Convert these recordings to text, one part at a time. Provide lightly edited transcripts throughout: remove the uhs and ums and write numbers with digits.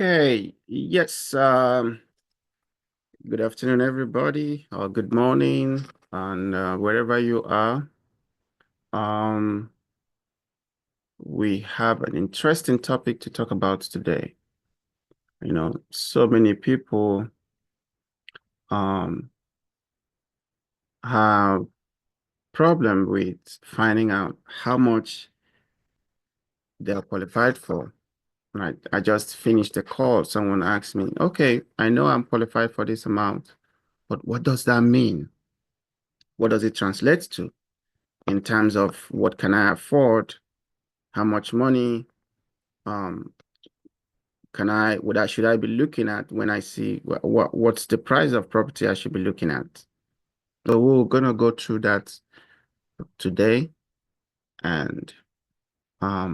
Hey, yes, good afternoon, everybody, or good morning, and wherever you are. Um, we have an interesting topic to talk about today. So many people um have problem with finding out how much they are qualified for. Right. I just finished a call. Someone asked me, okay, I know I'm qualified for this amount, but what does that mean? What does it translate to in terms of what can I afford? How much money um should I be looking at when I see what's the price of property I should be looking at? So we're gonna go through that today, and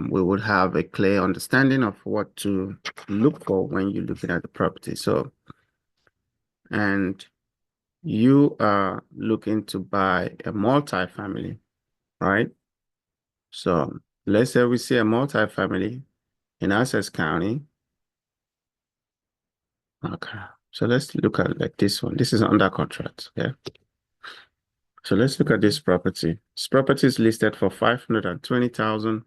we would have a clear understanding of what to look for when you're looking at the property. So, and you are looking to buy a multi-family, right? So let's say we see a multi-family in Essex County. Okay. So let's look at like this one. This is under contract. Okay. So let's look at this property. This property is listed for 520,000.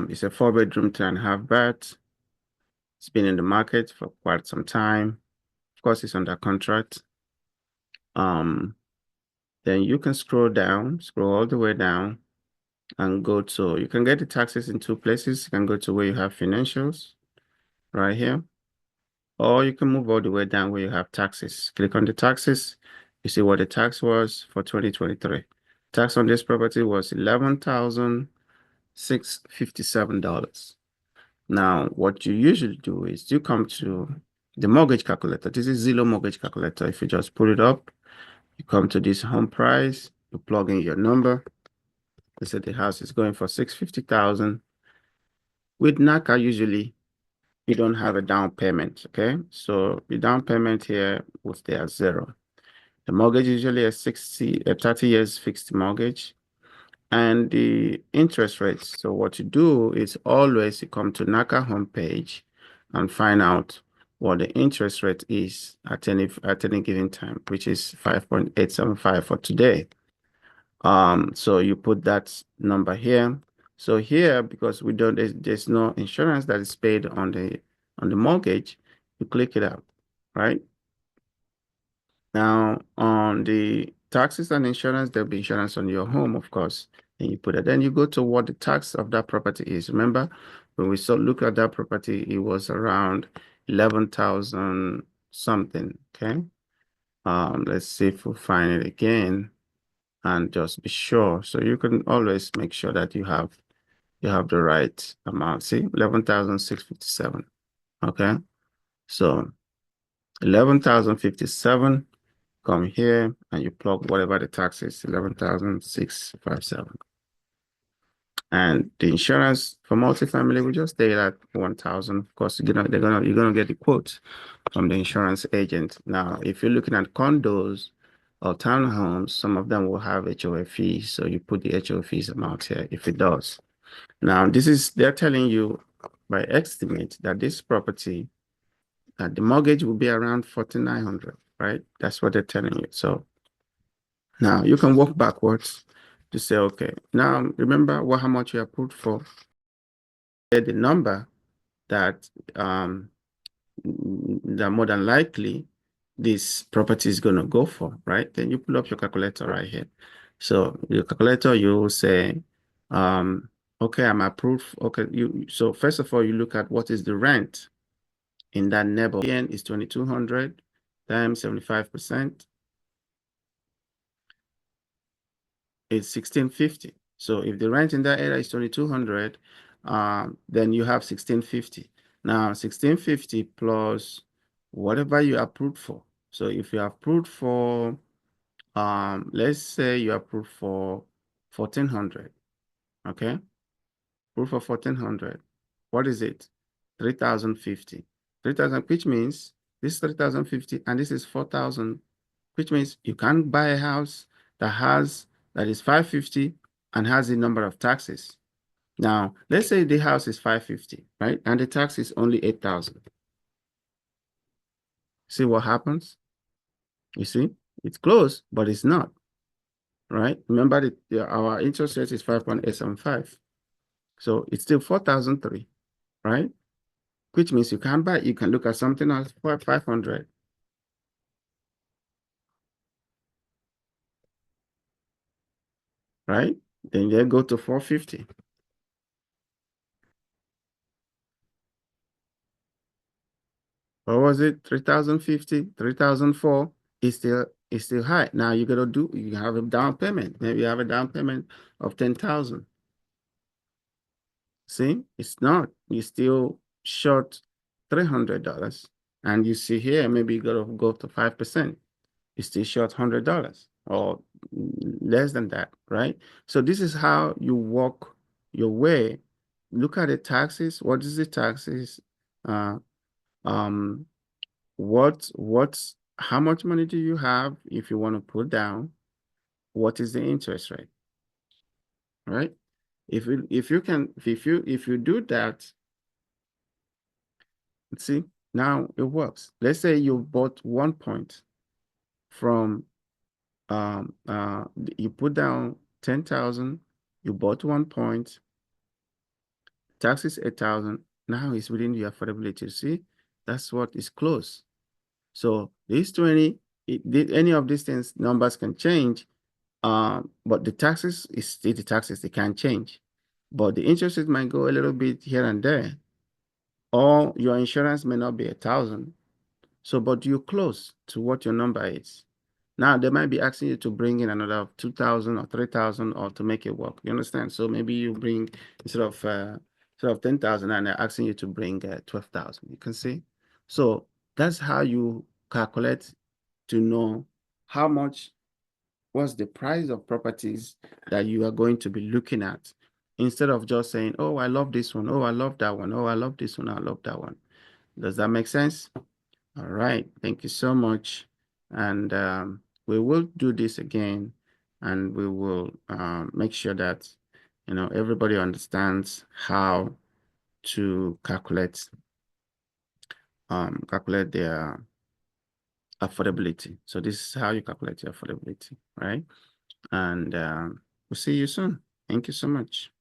It's a 4-bedroom, 3.5 bath. It's been in the market for quite some time. Of course, it's under contract. Then you can scroll all the way down and you can get the taxes in two places. You can go to where you have financials right here, or you can move all the way down where you have taxes. Click on the taxes. You see what the tax was for 2023. Tax on this property was $11,657. Now, what you usually do is you come to the mortgage calculator. This is Zillow mortgage calculator. If you just pull it up, you come to this home price, you plug in your number. They say the house is going for $650,000. With NACA, usually you don't have a down payment, okay? So the down payment here will stay at zero. The mortgage is usually a 30 years fixed mortgage, and the interest rates. So what you do is always you come to NACA homepage and find out what the interest rate is at any given time, which is 5.875 for today. So you put that number here. So here, because there's no insurance that is paid on the mortgage, you click it out, right? Now, on the taxes and insurance, there'll be insurance on your home, of course. And you put it. Then you go to what the tax of that property is. Remember, when we look at that property, it was around 11,000 something. Okay. Let's see if we find it again and just be sure. So you can always make sure that you have the right amount. See, 11,657. Okay. So 11,057. Come here and you plug whatever the tax is, 11,657. And the insurance for multifamily will just stay at 1,000. Of course, you're gonna get the quote from the insurance agent. Now, if you're looking at condos or townhomes, some of them will have HOA fees. So you put the HOA fees amount here if it does. Now, they're telling you by estimate that this property, the mortgage will be around 4,900, right? That's what they're telling you. So now you can work backwards to say, okay, now remember how much you approved for. Get the number that more than likely this property is going to go for, right? Then you pull up your calculator right here. So your calculator, you will say, okay, I'm approved. Okay, so first of all, you look at what is the rent in that neighborhood. Again, is 2,200 times 75%. It's 1,650. So if the rent in that area is 2,200, then you have 1,650. Now 1,650 plus whatever you approved for. So if you approved for, let's say you approved for 1,400, okay? Approved for 1,400. What is it? 3,050. 3,000, which means this is 3,050 and this is 4,000, which means you can't buy a house that is 550 and has the number of taxes. Now, let's say the house is 550, right? And the tax is only 8,000. See what happens? You see, it's close, but it's not, right? Remember that our interest rate is 5.875. So it's still 4,003, right? Which means you can buy, you can look at something else for 500, right? Then you go to 450. What was it? 3,050, 3,004 is still high. Now you have a down payment. Maybe you have a down payment of 10,000. See, it's not. You still short $300. And you see here, maybe you gotta go up to 5%. You still short $100 or less than that, right? So this is how you walk your way. Look at the taxes. What is the taxes? Uh, um, how much money do you have if you want to put down? What is the interest rate, right? If you do that, see, now it works. Let's say you bought 1 point from you put down 10,000, you bought 1 point, tax is 8,000. Now it's within the affordability. See, that's what is close. So these 20, any of these things numbers can change. But the taxes is still the taxes, they can't change. But the interest rate might go a little bit here and there. Or your insurance may not be 1,000. So, but you're close to what your number is. Now they might be asking you to bring in another 2,000 or 3,000 or to make it work. You understand? So maybe you bring instead of 10,000 and they're asking you to bring 12,000. You can see. So that's how you calculate to know how much what's the price of properties that you are going to be looking at instead of just saying, oh, I love this one. Oh, I love that one. Oh, I love this one. I love that one. Does that make sense? All right. Thank you so much. And we will do this again and we will make sure that, everybody understands how to calculate their affordability. So this is how you calculate your affordability, right? And we'll see you soon. Thank you so much.